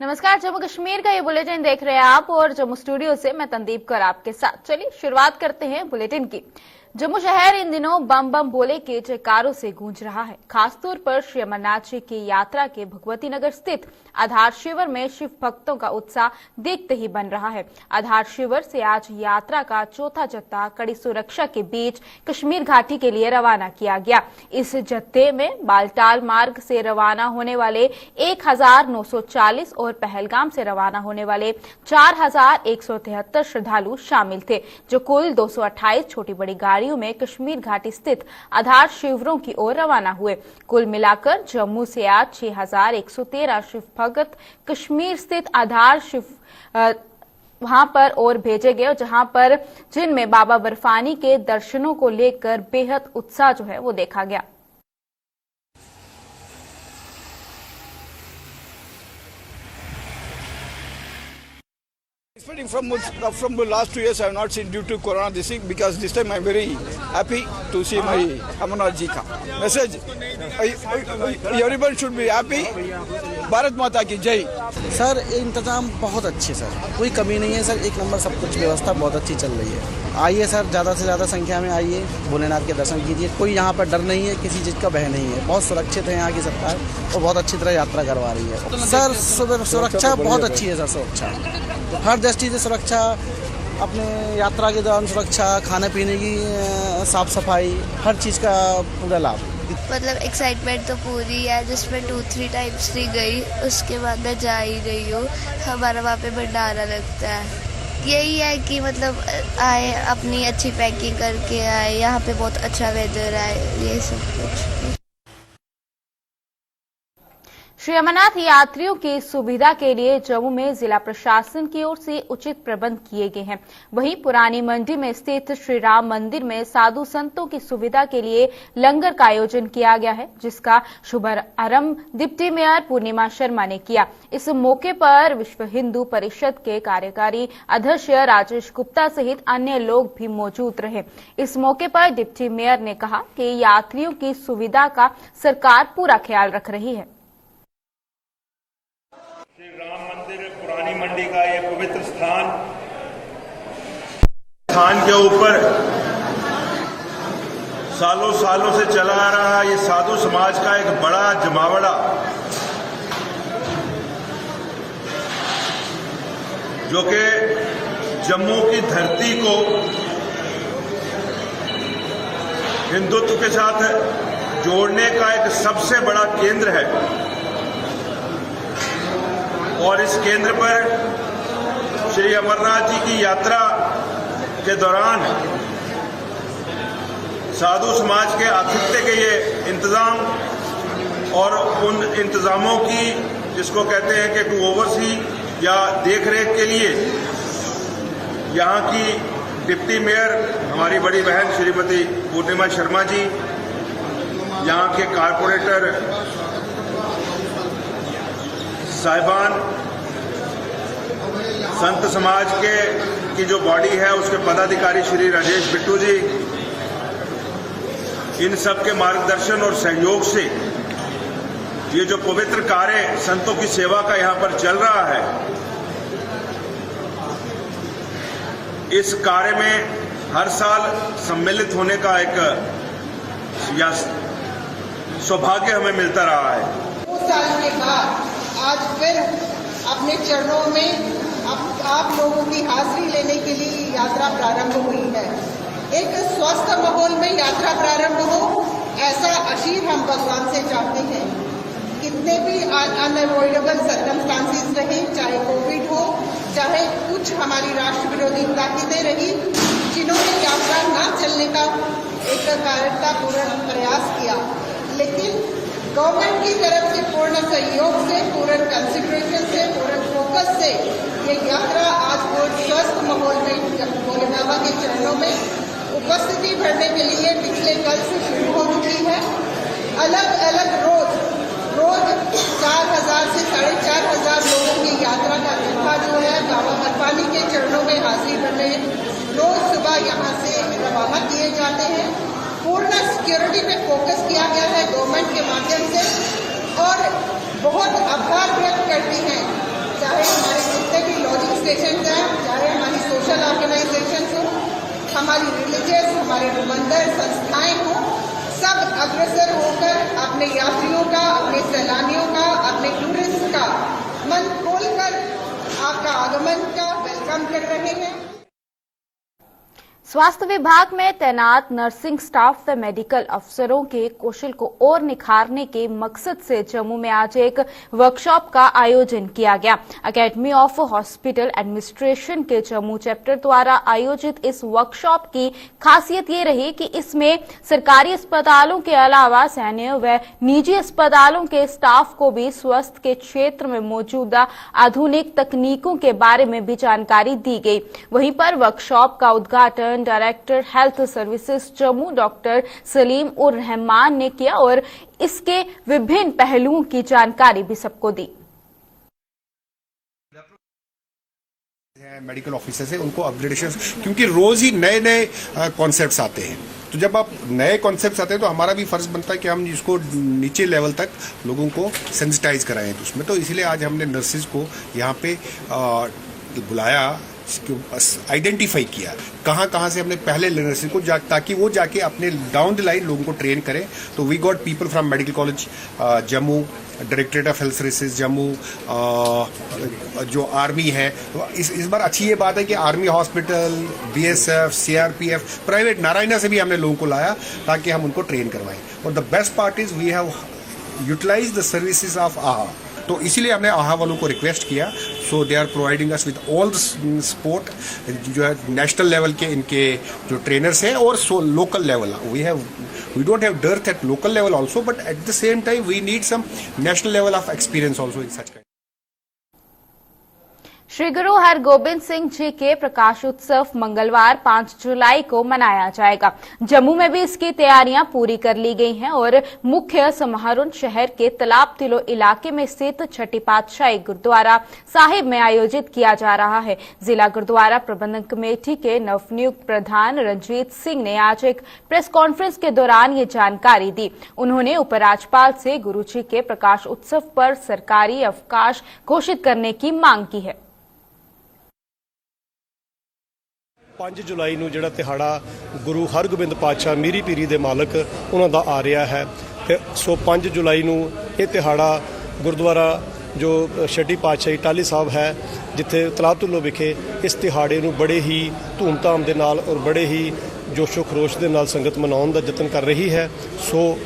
नमस्कार, जम्मू कश्मीर का ये बुलेटिन देख रहे हैं आप और जम्मू स्टूडियो से मैं तंदीप कर आपके साथ। चलिए शुरुआत करते हैं बुलेटिन की। जम्मू शहर इन दिनों बम बम बोले के जयकारों से गूंज रहा है। खासतौर पर श्री अमरनाथ जी की यात्रा के भगवती नगर स्थित आधार शिविर में शिव भक्तों का उत्साह देखते ही बन रहा है। आधार शिविर से आज यात्रा का चौथा जत्था कड़ी सुरक्षा के बीच कश्मीर घाटी के लिए रवाना किया गया। इस जत्थे में बालटाल मार्ग से रवाना होने वाले 1940 और पहलगाम से रवाना होने वाले 4173 श्रद्धालु शामिल थे, जो कुल 228 छोटी बड़ी गाड़ियों में कश्मीर घाटी स्थित आधार शिविरों की ओर रवाना हुए। कुल मिलाकर जम्मू से आज 6113 शिव भक्त कश्मीर स्थित आधार शिव वहां पर और भेजे गए, जहां पर जिनमें बाबा बर्फानी के दर्शनों को लेकर बेहद उत्साह जो है वो देखा गया। Expecting from the last 2 years, I have not seen due to Corona this thing, because this time I am very happy to see my Amarnath Ji ka message. Everyone should be happy. Bharat माता की जय। Sir इंतजाम बहुत अच्छे sir, कोई कमी नहीं है सर, एक नंबर सब कुछ व्यवस्था बहुत अच्छी चल रही है। आइए सर, ज़्यादा से ज़्यादा संख्या में आइए, भोलेनाथ के दर्शन कीजिए। कोई यहाँ पर डर नहीं है, किसी चीज़ का भय नहीं है। बहुत सुरक्षित है यहाँ की सरकार और बहुत अच्छी तरह यात्रा करवा रही है। सर सुरक्षा बहुत अच्छी है सर, सुरक्षा हर दृष्टि से सुरक्षा, अपने यात्रा के दौरान सुरक्षा, खाने पीने की साफ सफाई, हर चीज़ का पूरा लाभ। मतलब एक्साइटमेंट तो पूरी है, जिसमें 2-3 टाइम्स नहीं गई, उसके बाद मैं जा ही रही हूँ। हमारा वहाँ पे भंडारा लगता है। यही है कि मतलब आए, अपनी अच्छी पैकिंग करके आए, यहाँ पे बहुत अच्छा वेदर है, ये सब कुछ। श्री अमरनाथ यात्रियों की सुविधा के लिए जम्मू में जिला प्रशासन की ओर से उचित प्रबंध किए गए हैं। वहीं पुरानी मंडी में स्थित श्री राम मंदिर में साधु संतों की सुविधा के लिए लंगर का आयोजन किया गया है, जिसका शुभारंभ डिप्टी मेयर पूर्णिमा शर्मा ने किया। इस मौके पर विश्व हिंदू परिषद के कार्यकारी अध्यक्ष राजेश गुप्ता सहित अन्य लोग भी मौजूद रहे। इस मौके पर डिप्टी मेयर ने कहा कि यात्रियों की सुविधा का सरकार पूरा ख्याल रख रही है। राम मंदिर पुरानी मंडी का ये पवित्र स्थान के ऊपर सालों सालों से चला आ रहा ये साधु समाज का एक बड़ा जमावड़ा, जो कि जम्मू की धरती को हिंदुत्व के साथ जोड़ने का एक सबसे बड़ा केंद्र है। और इस केंद्र पर श्री अमरनाथ जी की यात्रा के दौरान साधु समाज के आतिथ्य के ये इंतजाम और उन इंतजामों की, जिसको कहते हैं कि टू ओवरसी या देखरेख के लिए, यहाँ की डिप्टी मेयर हमारी बड़ी बहन श्रीमती पूर्णिमा शर्मा जी, यहाँ के कारपोरेटर साहिबान, संत समाज की जो बॉडी है उसके पदाधिकारी श्री राजेश बिट्टू जी, इन सब के मार्गदर्शन और सहयोग से ये जो पवित्र कार्य संतों की सेवा का यहाँ पर चल रहा है, इस कार्य में हर साल सम्मिलित होने का एक सौभाग्य हमें मिलता रहा है। 2 साल के बाद आज फिर अपने चरणों में आप लोगों की हाजिरी लेने के लिए यात्रा प्रारंभ हुई है। एक स्वस्थ माहौल में यात्रा प्रारंभ हो, ऐसा आशीर्वाद हम भगवान से चाहते हैं। कितने भी अनअवॉइडेबल सर्कमस्टांसेस रहे, चाहे कोविड हो, चाहे कुछ हमारी राष्ट्र विरोधी ताकतें रही, जिन्होंने यात्रा न चलने का एक कायरतापूर्ण प्रयास किया, लेकिन गवर्नमेंट की तरफ से पूर्ण सहयोग से, पूर्ण कंसिडरेशन से, पूर्ण फोकस से ये यात्रा आज बहुत स्वस्थ माहौल में भोले बाबा के चरणों में उपस्थिति भरने के लिए पिछले कल से शुरू हो चुकी है। अलग अलग रोज 4000 से 4500 लोगों की यात्रा का जत्था जो है बाबा बर्फानी के चरणों में हाजिरी भरने रोज सुबह यहाँ से रवाना किए जाते हैं। पूर्ण सिक्योरिटी पे फोकस किया गया है गवर्नमेंट के माध्यम से, और बहुत आभार व्यक्त करती हैं समंदर संस्थाएं हों, सब अग्रसर होकर अपने यात्रियों का, अपने सैलानियों का, अपने टूरिस्ट का मन खोलकर आपका आगमन का वेलकम कर रहे हैं। स्वास्थ्य विभाग में तैनात नर्सिंग स्टाफ व मेडिकल अफसरों के कौशल को और निखारने के मकसद से जम्मू में आज एक वर्कशॉप का आयोजन किया गया। एकेडमी ऑफ हॉस्पिटल एडमिनिस्ट्रेशन के जम्मू चैप्टर द्वारा आयोजित इस वर्कशॉप की खासियत ये रही कि इसमें सरकारी अस्पतालों के अलावा सैन्य व निजी अस्पतालों के स्टाफ को भी स्वास्थ्य के क्षेत्र में मौजूदा आधुनिक तकनीकों के बारे में भी जानकारी दी गई। वहीं पर वर्कशॉप का उद्घाटन director health services Jammu doctor Salim उर रहमान ने किया और इसके विभिन्न पहलुओं की जानकारी भी सबको दी। मेडिकल ऑफिसर से उनको अपग्रेडेशन, क्योंकि रोज ही नए नए कॉन्सेप्ट्स आते हैं, तो जब आप नए कॉन्सेप्ट्स आते हैं तो हमारा भी फर्ज बनता है कि हम इसको नीचे लेवल तक लोगों को सेंसिटाइज कराएं उसमें। तो इसलिए आज हमने नर्सिस को यहाँ पे बुलाया, आइडेंटिफाई किया कहाँ से हमने पहले नर्सिंग को ताकि वो जाके अपने डाउन द लाइन लोगों को ट्रेन करें। तो we got people from medical college Jammu, directorate of health services Jammu, जो आर्मी है। तो इस बार अच्छी ये बात है कि army hospital, BSF, CRPF, private Narayana से भी हमने लोगों को लाया ताकि हम उनको ट्रेन करवाएं। और the best part is we have utilise the services of Aaha. तो इसीलिए हमने आहा वालों को रिक्वेस्ट किया, so they are providing us with all the support, जो है नेशनल लेवल के इनके जो ट्रेनर्स हैं और so local level we don't have dearth at local level also, but at the same time we need some national level of experience also in such kind. Shri Guru Hargobind Singh ji के प्रकाश उत्सव मंगलवार 5 जुलाई को मनाया जाएगा। जम्मू में भी इसकी तैयारियां पूरी कर ली गई हैं और मुख्य समारोह शहर के तालाब तिलो इलाके में स्थित छठी पातशाही गुरुद्वारा साहिब में आयोजित किया जा रहा है। जिला गुरुद्वारा प्रबंधन कमेटी के नवनियुक्त प्रधान रंजीत सिंह ने आज एक प्रेस कॉन्फ्रेंस के दौरान ये जानकारी दी। उन्होंने उपराज्यपाल से गुरु जी के प्रकाश उत्सव पर सरकारी अवकाश घोषित करने की मांग की है। 5 ਜੁਲਾਈ ਨੂੰ ਜਿਹੜਾ ਦਿਹਾੜਾ ਗੁਰੂ ਹਰਗੋਬਿੰਦ ਪਾਤਸ਼ਾਹ ਮੀਰੀ ਪੀਰੀ ਦੇ ਮਾਲਕ ਉਹਨਾਂ ਦਾ ਆ ਰਿਹਾ ਹੈ ਤੇ ਸੋ 5 ਜੁਲਾਈ ਨੂੰ ਇਹ ਦਿਹਾੜਾ ਗੁਰਦੁਆਰਾ ਜੋ ਛੱਟੀ ਪਾਤਸ਼ਾਹੀ ਟਾਹਲੀ ਸਾਹਿਬ ਹੈ ਜਿੱਥੇ ਤਲਾਬ ਤੁੱਲੋ ਵਿਖੇ ਇਸ ਦਿਹਾੜੇ ਨੂੰ ਬੜੇ ਹੀ ਧੂਮਧਾਮ ਦੇ ਨਾਲ ਔਰ ਬੜੇ ਹੀ ਜੋਸ਼ੋ ਖਰੋਸ਼ ਦੇ ਨਾਲ ਸੰਗਤ ਮਨਾਉਣ ਦਾ ਯਤਨ ਕਰ ਰਹੀ ਹੈ। ਸੋ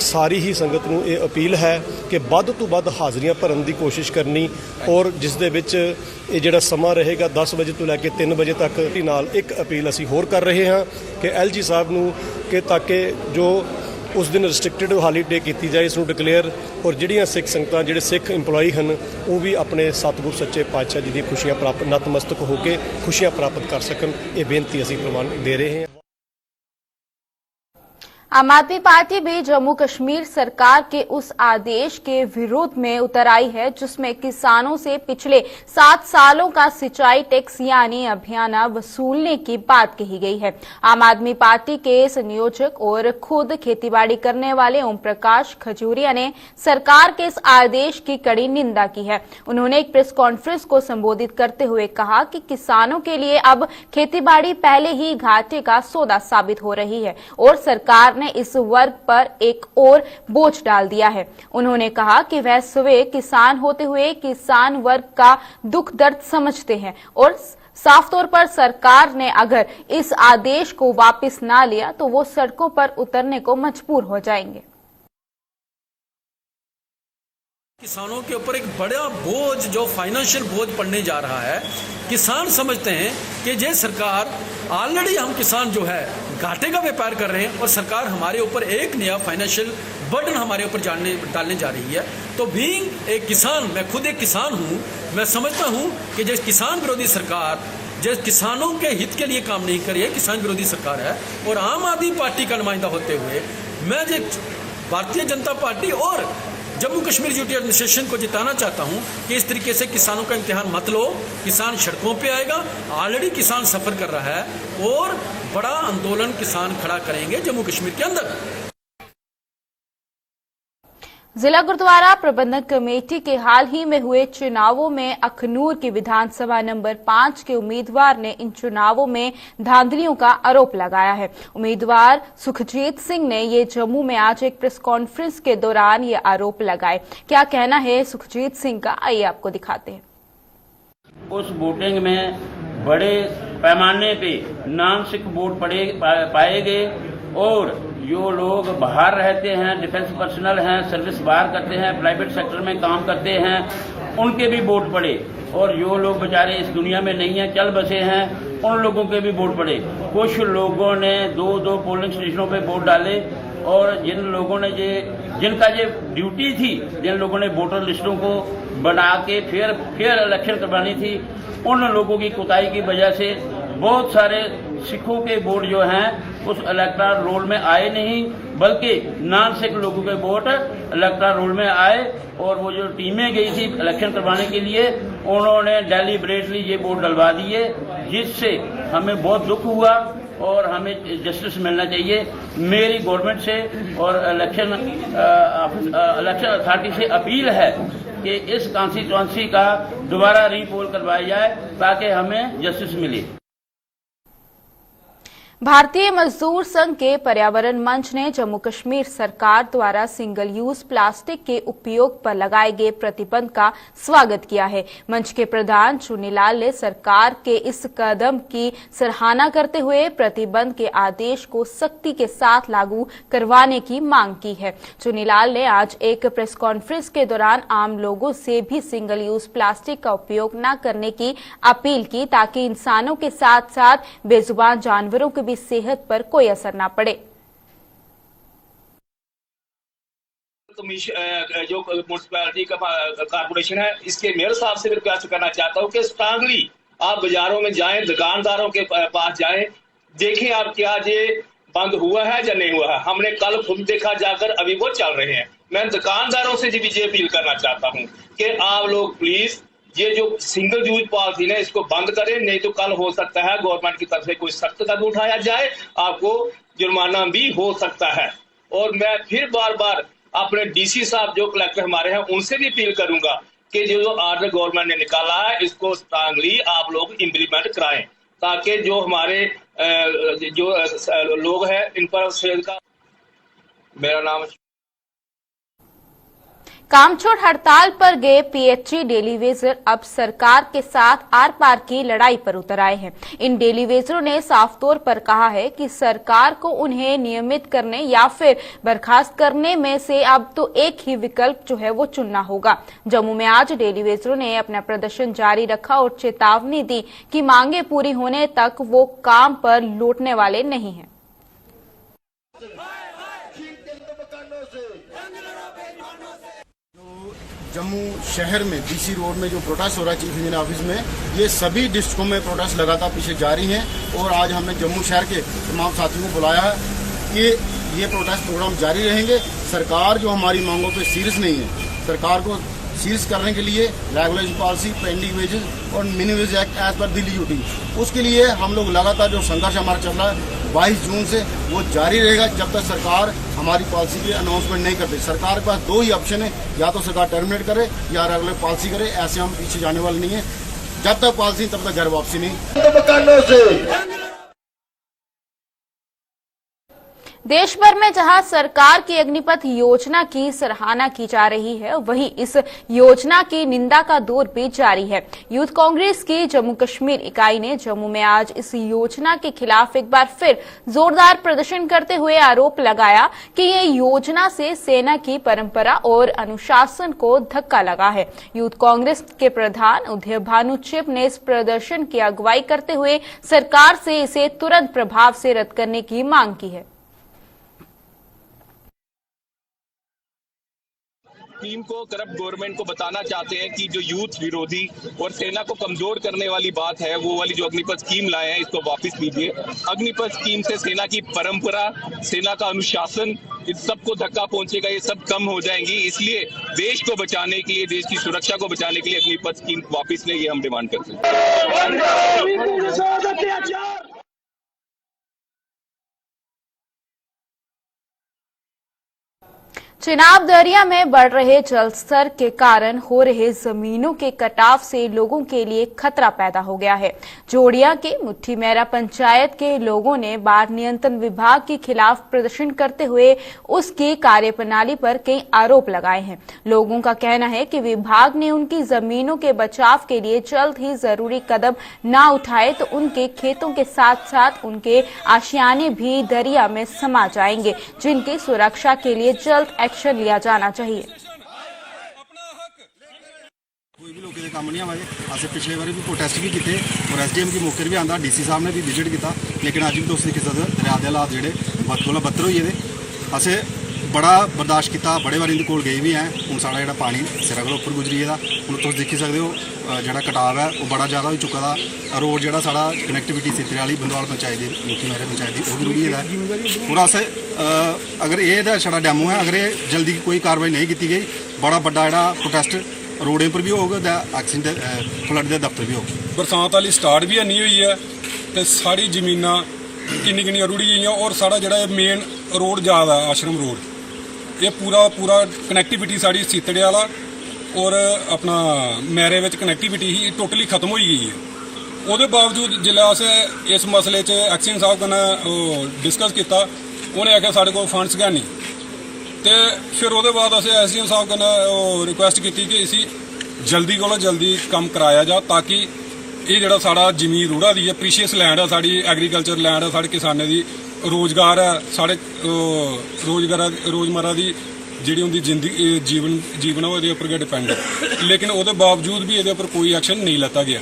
ਸਾਰੀ ਹੀ ਸੰਗਤ ਨੂੰ ਇਹ ਅਪੀਲ ਹੈ ਕਿ ਵੱਧ ਤੋਂ ਵੱਧ ਹਾਜ਼ਰੀਆਂ ਭਰਨ ਦੀ ਕੋਸ਼ਿਸ਼ ਕਰਨੀ ਔਰ ਜਿਸ ਦੇ ਵਿੱਚ ਇਹ ਜਿਹੜਾ ਸਮਾਂ ਰਹੇਗਾ 10 ਵਜੇ ਤੋਂ ਲੈ ਕੇ 3 ਵਜੇ ਤੱਕ ਨਾਲ ਇੱਕ ਅਪੀਲ ਅਸੀਂ ਹੋਰ ਕਰ ਰਹੇ ਹਾਂ ਕਿ ਐਲਜੀ ਸਾਹਿਬ ਨੂੰ ਕਿ ਤਾਂ ਕਿ ਜੋ ਉਸ ਦਿਨ ਰਿਸਟ੍ਰਿਕਟਡ ਹਾਲੀਡੇ ਕੀਤੀ ਜਾਏ ਇਸ ਨੂੰ ਡਿਕਲੇਅਰ ਔਰ ਜਿਹੜੀਆਂ ਸਿੱਖ ਸੰਗਤਾਂ ਜਿਹੜੇ ਸਿੱਖ EMPLOYE ਹਨ ਉਹ ਵੀ ਆਪਣੇ ਸਤਿਗੁਰ ਸੱਚੇ ਪਾਤਸ਼ਾਹ ਜੀ ਦੀ ਖੁਸ਼ੀਆਂ ਪ੍ਰਾਪਤ ਨਤਮਸਤਕ ਹੋ ਕੇ ਖੁਸ਼ੀਆਂ ਪ੍ਰਾਪਤ ਕਰ ਸਕਣ। ਇਹ ਬੇਨਤੀ ਅਸੀਂ ਪ੍ਰਵਾਨ ਦੇ ਰਹੇ ਹਾਂ। आम आदमी पार्टी भी जम्मू कश्मीर सरकार के उस आदेश के विरोध में उतर आई है जिसमें किसानों से पिछले 7 सालों का सिंचाई टैक्स यानी अभियाना वसूलने की बात कही गई है। आम आदमी पार्टी के संयोजक और खुद खेतीबाड़ी करने वाले ओम प्रकाश खजूरिया ने सरकार के इस आदेश की कड़ी निंदा की है। उन्होंने एक प्रेस कॉन्फ्रेंस को संबोधित करते हुए कहा कि किसानों के लिए अब खेतीबाड़ी पहले ही घाटे का सौदा साबित हो रही है और सरकार ने इस वर्ग पर एक और बोझ डाल दिया है। उन्होंने कहा कि वह स्वयं किसान होते हुए किसान वर्ग का दुख दर्द समझते हैं और साफ तौर पर सरकार ने अगर इस आदेश को वापस ना लिया तो वो सड़कों पर उतरने को मजबूर हो जाएंगे। किसानों के ऊपर एक बड़ा बोझ जो फाइनेंशियल बोझ पड़ने जा रहा है। किसान समझते हैं कि ये सरकार ऑलरेडी हम किसान जो है घाटे का व्यापार कर रहे हैं और सरकार हमारे ऊपर एक नया फाइनेंशियल बर्डन हमारे ऊपर डालने जा रही है। तो बीइंग एक किसान, मैं खुद एक किसान हूँ, मैं समझता हूँ कि जो किसान विरोधी सरकार जो किसानों के हित के लिए काम नहीं कर रही है, किसान विरोधी सरकार है। और आम आदमी पार्टी का नुमाइंदा होते हुए मैं जो भारतीय जनता पार्टी और जम्मू कश्मीर यूटी एडमिनिस्ट्रेशन को जिताना चाहता हूं कि इस तरीके से किसानों का इम्तिहान मत लो। किसान सड़कों पे आएगा, ऑलरेडी किसान सफर कर रहा है और बड़ा आंदोलन किसान खड़ा करेंगे जम्मू कश्मीर के अंदर। जिला गुरुद्वारा प्रबंधक कमेटी के हाल ही में हुए चुनावों में अखनूर की विधानसभा नंबर 5 के उम्मीदवार ने इन चुनावों में धांधलियों का आरोप लगाया है। उम्मीदवार सुखजीत सिंह ने ये जम्मू में आज एक प्रेस कॉन्फ्रेंस के दौरान ये आरोप लगाए। क्या कहना है सुखजीत सिंह का, आइए आपको दिखाते हैं। उस वोटिंग में बड़े पैमाने पे नॉन सिख वोट पाए गए और जो लोग बाहर रहते हैं, डिफेंस पर्सनल हैं, सर्विस बाहर करते हैं, प्राइवेट सेक्टर में काम करते हैं, उनके भी वोट पड़े। और जो लोग बेचारे इस दुनिया में नहीं हैं, चल बसे हैं, उन लोगों के भी वोट पड़े। कुछ लोगों ने दो पोलिंग स्टेशनों पे वोट डाले और जिन लोगों ने जिनका ड्यूटी थी, जिन लोगों ने वोटर लिस्टों को बना के फिर इलेक्शन करवानी थी, उन लोगों की कोताही की वजह से बहुत सारे सिखों के वोट जो हैं उस इलेक्टोरल रोल में आए नहीं, बल्कि नॉन सिख लोगों के वोट इलेक्टोरल रोल में आए। और वो जो टीमें गई थी इलेक्शन करवाने के लिए, उन्होंने डेलिब्रेटली ये वोट डलवा दिए, जिससे हमें बहुत दुख हुआ और हमें जस्टिस मिलना चाहिए। मेरी गवर्नमेंट से और इलेक्शन अथॉरिटी से अपील है कि इस कॉन्स्टिट्यूएंसी का दोबारा रीपोल करवाया जाए ताकि हमें जस्टिस मिले। भारतीय मजदूर संघ के पर्यावरण मंच ने जम्मू कश्मीर सरकार द्वारा सिंगल यूज प्लास्टिक के उपयोग पर लगाए गए प्रतिबंध का स्वागत किया है। मंच के प्रधान चुनीलाल ने सरकार के इस कदम की सराहना करते हुए प्रतिबंध के आदेश को सख्ती के साथ लागू करवाने की मांग की है। चुनीलाल ने आज एक प्रेस कॉन्फ्रेंस के दौरान आम लोगों से भी सिंगल यूज प्लास्टिक का उपयोग न करने की अपील की, ताकि इंसानों के साथ साथ बेजुबान जानवरों के सेहत पर कोई असर ना पड़े। जो म्यूनसिपैलिटी का कारपोरेशन है, इसके मेयर साहब से रिक्वेस्ट करना चाहता हूँ कि स्ट्रांगली आप बाजारों में जाएं, दुकानदारों के पास जाएं, देखें आप क्या ये बंद हुआ है या नहीं हुआ है। हमने कल खुद देखा जाकर, अभी वो चल रहे हैं। मैं दुकानदारों से भी ये अपील करना चाहता हूँ कि आप लोग प्लीज ये जो सिंगल यूज पॉलिथीन है इसको बंद करें, नहीं तो कल हो सकता है गवर्नमेंट की तरफ से कोई सख्त कदम उठाया जाए, आपको जुर्माना भी हो सकता है। और मैं फिर बार बार अपने डीसी साहब जो कलेक्टर हमारे हैं उनसे भी अपील करूंगा कि जो ऑर्डर गवर्नमेंट ने निकाला है इसको स्ट्रांगली आप लोग इम्प्लीमेंट कराएं, ताकि जो हमारे जो लोग हैं इन पर सेल का। मेरा नाम कामचोर हड़ताल पर गए पीएचई डेली वेजर अब सरकार के साथ आर पार की लड़ाई पर उतर आए हैं। इन डेली वेजरों ने साफ तौर पर कहा है कि सरकार को उन्हें नियमित करने या फिर बर्खास्त करने में से अब तो एक ही विकल्प जो है वो चुनना होगा। जम्मू में आज डेली वेजरों ने अपना प्रदर्शन जारी रखा और चेतावनी दी कि मांगे पूरी होने तक वो काम पर लौटने वाले नहीं हैं। जम्मू शहर में डीसी रोड में जो प्रोटेस्ट हो रहा है चीफ इंजीनियर ऑफिस में, ये सभी डिस्ट्रिक्टों में प्रोटेस्ट लगातार पीछे जारी हैं। और आज हमने जम्मू शहर के तमाम साथियों को बुलाया है कि ये प्रोटेस्ट प्रोग्राम जारी रहेंगे। सरकार जो हमारी मांगों पे सीरियस नहीं है, सरकार को सीरियस करने के लिए रेगुलेशन पॉलिसी, पेंडिंग वेजेस और minimum wage act as per Delhi UT, उसके लिए हम लोग लगातार जो संघर्ष हमारा चल रहा है 22 जून से वो जारी रहेगा जब तक सरकार हमारी पॉलिसी की अनाउंसमेंट नहीं करती। सरकार के पास दो ही ऑप्शन है, या तो सरकार टर्मिनेट करे या रेगुलर पॉलिसी करे। ऐसे हम पीछे जाने वाले नहीं है। जब तक पॉलिसी तब तक घर वापसी नहीं। देश भर में जहां सरकार की अग्निपथ योजना की सराहना की जा रही है, वहीं इस योजना की निंदा का दौर भी जारी है। यूथ कांग्रेस की जम्मू कश्मीर इकाई ने जम्मू में आज इस योजना के खिलाफ एक बार फिर जोरदार प्रदर्शन करते हुए आरोप लगाया कि ये योजना से सेना की परंपरा और अनुशासन को धक्का लगा है। यूथ कांग्रेस के प्रधान उदय भानु चिब ने इस प्रदर्शन की अगुवाई करते हुए सरकार से इसे तुरंत प्रभाव से रद्द करने की मांग की है। टीम को करप्ट गवर्नमेंट को बताना चाहते हैं कि जो यूथ विरोधी और सेना को कमजोर करने वाली बात है, वो वाली जो अग्निपथ स्कीम लाए हैं इसको वापस लीजिए। अग्निपथ स्कीम से सेना की परंपरा, सेना का अनुशासन, इस सबको धक्का पहुंचेगा, ये सब कम हो जाएंगी। इसलिए देश को बचाने के लिए, देश की सुरक्षा को बचाने के लिए अग्निपथ स्कीम वापस ले, ये हम डिमांड करते हैं। चिनाब दरिया में बढ़ रहे जल स्तर के कारण हो रहे जमीनों के कटाव से लोगों के लिए खतरा पैदा हो गया है। जोड़िया के मुट्ठी मेरा पंचायत के लोगों ने बाढ़ नियंत्रण विभाग के खिलाफ प्रदर्शन करते हुए उसकी कार्यप्रणाली पर कई आरोप लगाए हैं। लोगों का कहना है कि विभाग ने उनकी जमीनों के बचाव के लिए जल्द ही जरूरी कदम न उठाए तो उनके खेतों के साथ साथ उनके आशियाने भी दरिया में समा जाएंगे, जिनकी सुरक्षा के लिए जल्द एक्शन लिया जाना चाहिए। कोई भी लोगों के काम नहीं हमारे अस पिछले बार भी प्रोटेस्ट भी किए और SDM की मौके भी आंदा, DC साहब ने भी विजिट किया, लेकिन अज भी तो उसकी किस्मत दरिया के हालात जोड़े कोला बदतर हो गए। असें बड़ा बर्दाश्त किया, बड़े बार इनके कोल गए भी हैं। हूँ साढ़ा जो पानी सिरा को उपर गुजरी है, हूँ तुम देखी सकते हो जो कटाव है वो बड़ा ज़्यादा हो चुका था। रोड जो साढ़ा कनैक्टिविटी सितरे वाली बंदवाल पंचायत की मुट्ठी मेरे पंचायत की वो भी रुड़ी है पूरा। अस अगर ये साढ़ा डैमो है, अगर ये जल्दी कोई कार्रवाई नहीं की गई, बड़ा बड़ा जो प्रोटेस्ट रोडें पर भी होगा, एक्सीडेंट फ्लड के दफ्तर भी होगा। बरसात वाली स्टार्ट भी नहीं हुई है तो साड़ी जमीना किन्नी रुड़ी गई, और साढ़ा जो मेन रोड जादा आश्रम रोड, ये पूरा कनैक्टिविटी साड़ी सीतड़े वाला और अपना मैरे में कनैक्टिविटी ही टोटली खत्म हो गई है। उसके बावजूद जिले अस इस मसले एक्सीडेंट साहब कन्नै डिस्कस किया, उन्हें आख्या साढ़े को फंड्स गै नहीं, तो फिर वो बाद अस SDM साहब कन्नै रिक्वेस्ट की कि इसी जल्दी को जल्दी कम कराया जा, ताकि ये जो साढ़ा जमीन रूढ़ा दी है, प्रीशियस लैंड है, साड़ी एग्रीकल्चर लैंड है, साढ़े किसानों की रोजगार है, साढ़े रोजमर्रा की जी उनकी जिंदगी जीवन है वो उपर डिपेंड है, लेकिन वो बावजूद भी ये कोई एक्शन नहीं लिया गया।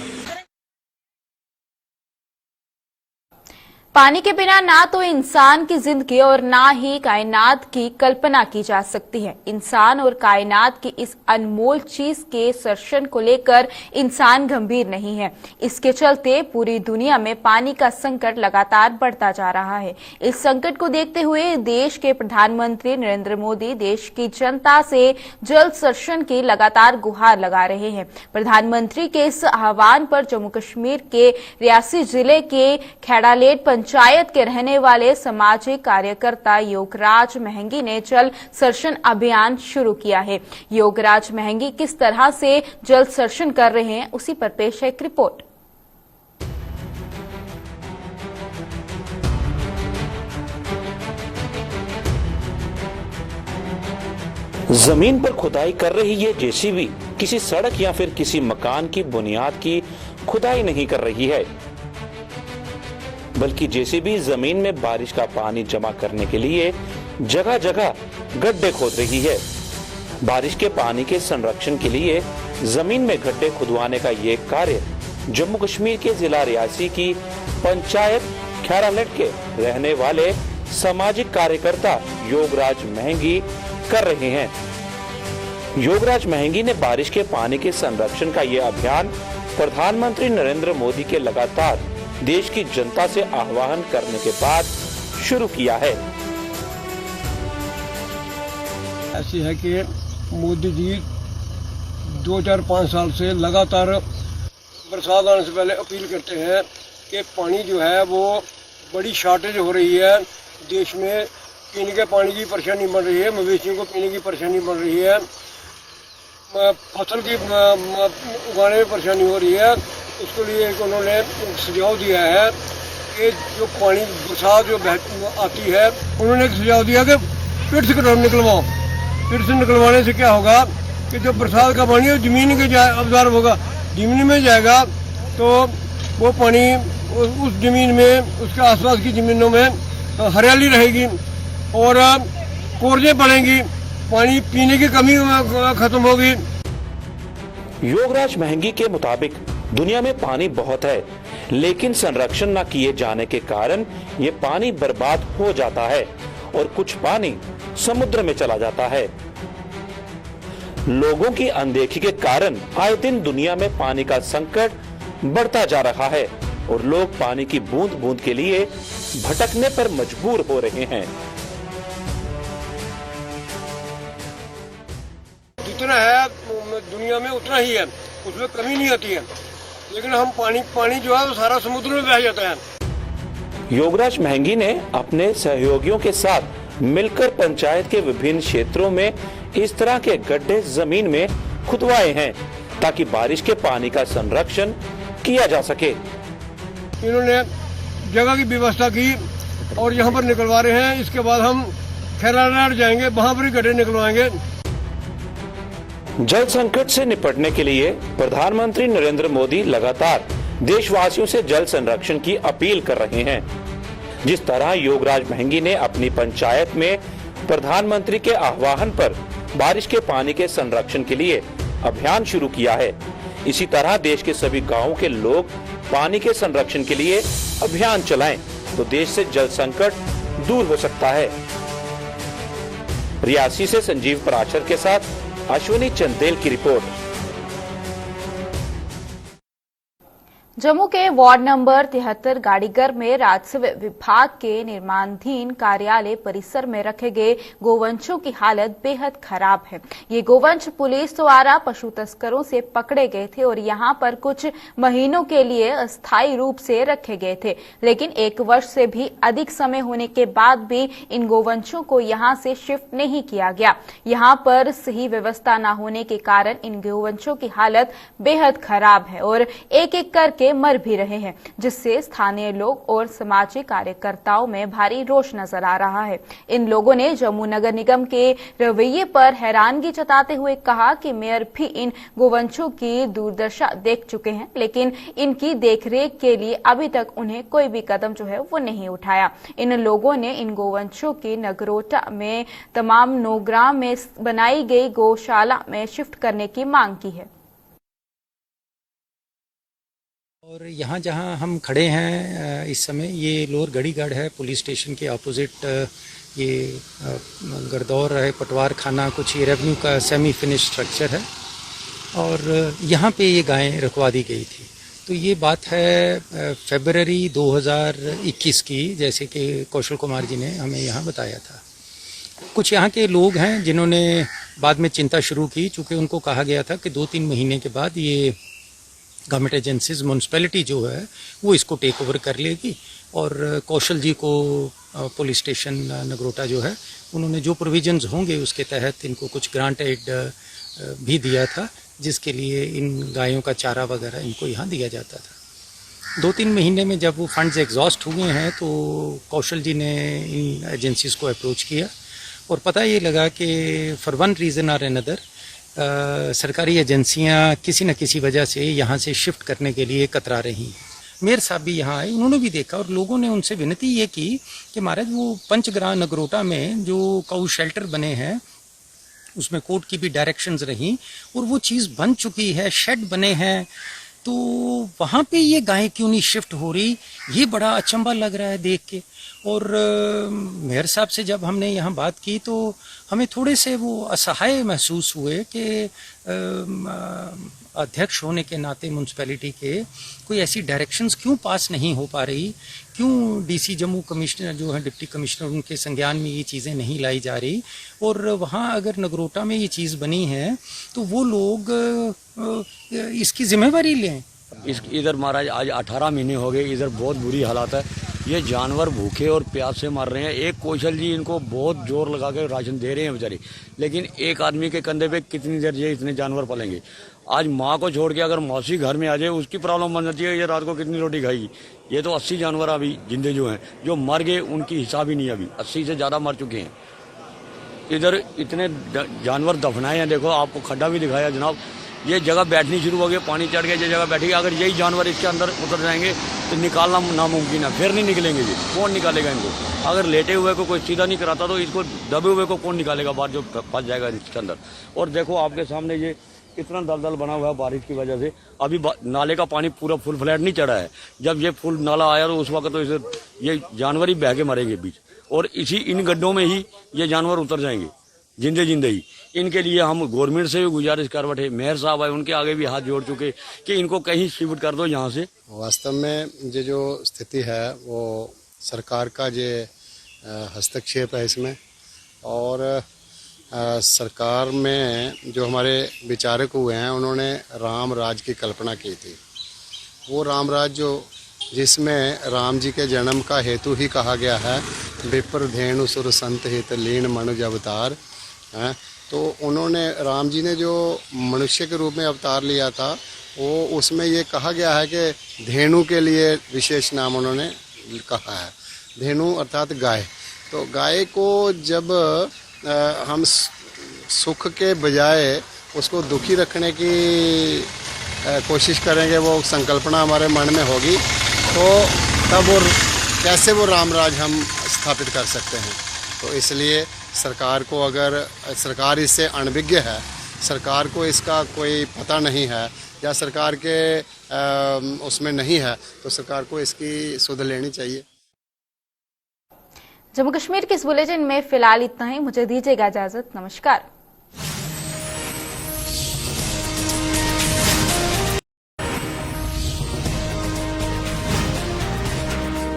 पानी के बिना ना तो इंसान की जिंदगी और ना ही कायनात की कल्पना की जा सकती है। इंसान और कायनात की इस अनमोल चीज के संरक्षण को लेकर इंसान गंभीर नहीं है। इसके चलते पूरी दुनिया में पानी का संकट लगातार बढ़ता जा रहा है। इस संकट को देखते हुए देश के प्रधानमंत्री नरेंद्र मोदी देश की जनता से जल संरक्षण की लगातार गुहार लगा रहे हैं। प्रधानमंत्री के इस आह्वान पर जम्मू कश्मीर के रियासी जिले के खेड़ालेट पंचायत के रहने वाले सामाजिक कार्यकर्ता योगराज महंगी ने जल संरक्षण अभियान शुरू किया है। योगराज महंगी किस तरह से जल संरक्षण कर रहे हैं, उसी पर पेश है एक रिपोर्ट। जमीन पर खुदाई कर रही ये JCB किसी सड़क या फिर किसी मकान की बुनियाद की खुदाई नहीं कर रही है, बल्कि JCB जमीन में बारिश का पानी जमा करने के लिए जगह जगह गड्ढे खोद रही है। बारिश के पानी के संरक्षण के लिए जमीन में गड्ढे खुदवाने का ये कार्य जम्मू कश्मीर के जिला रियासी की पंचायत खेड़ालेट के रहने वाले सामाजिक कार्यकर्ता योगराज महंगी कर रहे हैं। योगराज महंगी ने बारिश के पानी के संरक्षण का ये अभियान प्रधानमंत्री नरेंद्र मोदी के लगातार देश की जनता से आह्वान करने के बाद शुरू किया है। ऐसी है कि मोदी जी 2005 साल से लगातार बरसात आने से पहले अपील करते हैं कि पानी जो है वो बड़ी शॉर्टेज हो रही है, देश में पीने के पानी की परेशानी बढ़ रही है, मवेशियों को पीने की परेशानी बढ़ रही है, फसल की उगाने में परेशानी हो रही है। उसके लिए उन्होंने सुझाव दिया है कि जो पानी बरसात जो आती है, उन्होंने एक सुझाव दिया कि पेड़ से निकलवाओ। पेड़ से निकलवाने से क्या होगा कि जो बरसात का पानी है जमीन के अब्जॉर्ब होगा, जमीन में जाएगा तो वो पानी उस जमीन में, उसके आसपास की जमीनों में हरियाली रहेगी और कोरजे पड़ेंगी, पानी पीने की कमी खत्म होगी। योगराज महंगी के मुताबिक दुनिया में पानी बहुत है, लेकिन संरक्षण न किए जाने के कारण ये पानी बर्बाद हो जाता है और कुछ पानी समुद्र में चला जाता है। लोगों की अनदेखी के कारण आए दिन दुनिया में पानी का संकट बढ़ता जा रहा है और लोग पानी की बूंद बूंद के लिए भटकने पर मजबूर हो रहे हैं। जितना है दुनिया में उतना ही है, उसमें कमी नहीं आती है, लेकिन हम पानी जो है वो सारा समुद्र में बह जाता है। योगराज महंगी ने अपने सहयोगियों के साथ मिलकर पंचायत के विभिन्न क्षेत्रों में इस तरह के गड्ढे जमीन में खुदवाए हैं ताकि बारिश के पानी का संरक्षण किया जा सके। इन्होंने जगह की व्यवस्था की और यहाँ पर निकलवा रहे हैं। इसके बाद हम खैरानार जाएंगे, वहाँ पर ही गड्ढे निकलवाएंगे। जल संकट से निपटने के लिए प्रधानमंत्री नरेंद्र मोदी लगातार देशवासियों से जल संरक्षण की अपील कर रहे हैं। जिस तरह योगराज महंगी ने अपनी पंचायत में प्रधानमंत्री के आह्वान पर बारिश के पानी के संरक्षण के लिए अभियान शुरू किया है, इसी तरह देश के सभी गांवों के लोग पानी के संरक्षण के लिए अभियान चलाएं तो देश से जल संकट दूर हो सकता है। रियासी से संजीव पराशर के साथ अश्विनी चंदेल की रिपोर्ट। जम्मू के वार्ड नंबर 73 गाड़ीगर में राजस्व विभाग के निर्माणाधीन कार्यालय परिसर में रखे गए गोवंशों की हालत बेहद खराब है। ये गोवंश पुलिस द्वारा पशु तस्करों से पकड़े गए थे और यहां पर कुछ महीनों के लिए अस्थायी रूप से रखे गए थे, लेकिन 1 वर्ष से भी अधिक समय होने के बाद भी इन गोवंशों को यहां से शिफ्ट नहीं किया गया। यहां पर सही व्यवस्था न होने के कारण इन गोवंशों की हालत बेहद खराब है और एक-एक करके मर भी रहे हैं, जिससे स्थानीय लोग और सामाजिक कार्यकर्ताओं में भारी रोष नजर आ रहा है। इन लोगों ने जम्मू नगर निगम के रवैये पर हैरानगी जताते हुए कहा कि मेयर भी इन गोवंशों की दुर्दशा देख चुके हैं, लेकिन इनकी देखरेख के लिए अभी तक उन्हें कोई भी कदम जो है वो नहीं उठाया। इन लोगों ने इन गोवंशों की नगरोटा में तमाम नौग्राम में बनाई गई गौशाला में शिफ्ट करने की मांग की है। और यहाँ जहाँ हम खड़े हैं इस समय, ये लोअर गढ़ीगढ़ है, पुलिस स्टेशन के ऑपोजिट ये गरदौर है, पटवार खाना, कुछ ये रेवेन्यू का सेमी फिनिश स्ट्रक्चर है और यहाँ पे ये गायें रखवा दी गई थी। तो ये बात है फरवरी 2021 की, जैसे कि कौशल कुमार जी ने हमें यहाँ बताया था। कुछ यहाँ के लोग हैं जिन्होंने बाद में चिंता शुरू की, चूँकि उनको कहा गया था कि 2-3 महीने के बाद ये गवर्नमेंट एजेंसीज, म्यूनसिपैलिटी जो है वो इसको टेक ओवर कर लेगी और कौशल जी को पुलिस स्टेशन नगरोटा जो है उन्होंने जो प्रोविजंस होंगे उसके तहत इनको कुछ ग्रांट एड भी दिया था, जिसके लिए इन गायों का चारा वगैरह इनको यहाँ दिया जाता था। 2-3 महीने में जब वो फंड्स एग्जॉस्ट हुए हैं तो कौशल जी ने इन एजेंसीज को अप्रोच किया और पता ये लगा कि फॉर वन रीज़न और अनदर सरकारी एजेंसियां किसी न किसी वजह से यहाँ से शिफ्ट करने के लिए कतरा रही हैं। मेयर साहब भी यहाँ आए, उन्होंने भी देखा और लोगों ने उनसे विनती ये की कि महाराज वो पंचग्राह नगरोटा में जो काऊ शेल्टर बने हैं उसमें कोर्ट की भी डायरेक्शंस रही और वो चीज़ बन चुकी है, शेड बने हैं, तो वहाँ पे ये गायें क्यों नहीं शिफ्ट हो रही, ये बड़ा अचंभा लग रहा है देख के। और मेयर साहब से जब हमने यहाँ बात की तो हमें थोड़े से वो असहाय महसूस हुए कि अध्यक्ष होने के नाते म्यूनसिपैलिटी के कोई ऐसी डायरेक्शंस क्यों पास नहीं हो पा रही, क्यों डीसी जम्मू कमिश्नर जो है डिप्टी कमिश्नर उनके संज्ञान में ये चीज़ें नहीं लाई जा रही। और वहाँ अगर नगरोटा में ये चीज़ बनी है तो वो लोग इसकी जिम्मेवारी लें। इधर महाराज आज 18 महीने हो गए, इधर बहुत बुरी हालात है। ये जानवर भूखे और प्यास से मर रहे हैं। एक कौशल जी इनको बहुत जोर लगा के राशन दे रहे हैं बेचारे, लेकिन एक आदमी के कंधे पे कितनी देर ये इतने जानवर पलेंगे। आज माँ को छोड़ के अगर मौसी घर में आ जाए उसकी प्रॉब्लम बन जाती है, ये रात को कितनी रोटी खाएगी। ये तो 80 जानवर अभी जिंदे जो हैं, जो मर गए उनकी हिसाब ही नहीं, अभी 80 से ज़्यादा मर चुके हैं। इधर इतने जानवर दफनाए हैं, देखो आपको खड्डा भी दिखाया जनाब। ये जगह बैठनी शुरू हो गई, पानी चढ़ गया, ये जगह बैठेगी। अगर यही जानवर इसके अंदर उतर जाएंगे तो निकालना नामुमकिन है, फिर नहीं निकलेंगे जी। कौन निकालेगा इनको? अगर लेटे हुए को कोई सीधा नहीं कराता तो इसको दबे हुए को कौन निकालेगा बाहर, जो फंस जाएगा इसके अंदर। और देखो आपके सामने ये इतना दलदल बना हुआ है बारिश की वजह से। अभी नाले का पानी पूरा फुल फ्लैट नहीं चढ़ा है। जब ये फुल नाला आया तो उस वक्त तो इसे ये जानवर ही बह के मरेंगे बीच, और इसी इन गड्ढों में ही ये जानवर उतर जाएंगे जिंदे जिंदे ही। इनके लिए हम गवर्नमेंट से भी गुजारिश कर बैठे, मेयर साहब आए उनके आगे भी हाथ जोड़ चुके कि इनको कहीं शिफ्ट कर दो यहाँ से। वास्तव में ये जो स्थिति है वो सरकार का ये हस्तक्षेप है इसमें, और सरकार में जो हमारे विचारक हुए हैं उन्होंने राम राज की कल्पना की थी। वो राम राज जो जिसमें राम जी के जन्म का हेतु ही कहा गया है विप्र धेनु सुर संत हित लीन मनुज अवतार हैं। तो उन्होंने राम जी ने जो मनुष्य के रूप में अवतार लिया था वो उसमें ये कहा गया है कि धेनु के लिए विशेष नाम उन्होंने कहा है। धेनु अर्थात गाय। तो गाय को जब हम सुख के बजाय उसको दुखी रखने की कोशिश करेंगे, वो संकल्पना हमारे मन में होगी, तो तब वो कैसे वो रामराज हम स्थापित कर सकते हैं। तो इसलिए सरकार को, अगर सरकार इससे अनभिज्ञ है, सरकार को इसका कोई पता नहीं है या सरकार के उसमें नहीं है, तो सरकार को इसकी सुध लेनी चाहिए। जम्मू कश्मीर के इस बुलेटिन में फिलहाल इतना ही। मुझे दीजिएगा इजाजत। नमस्कार।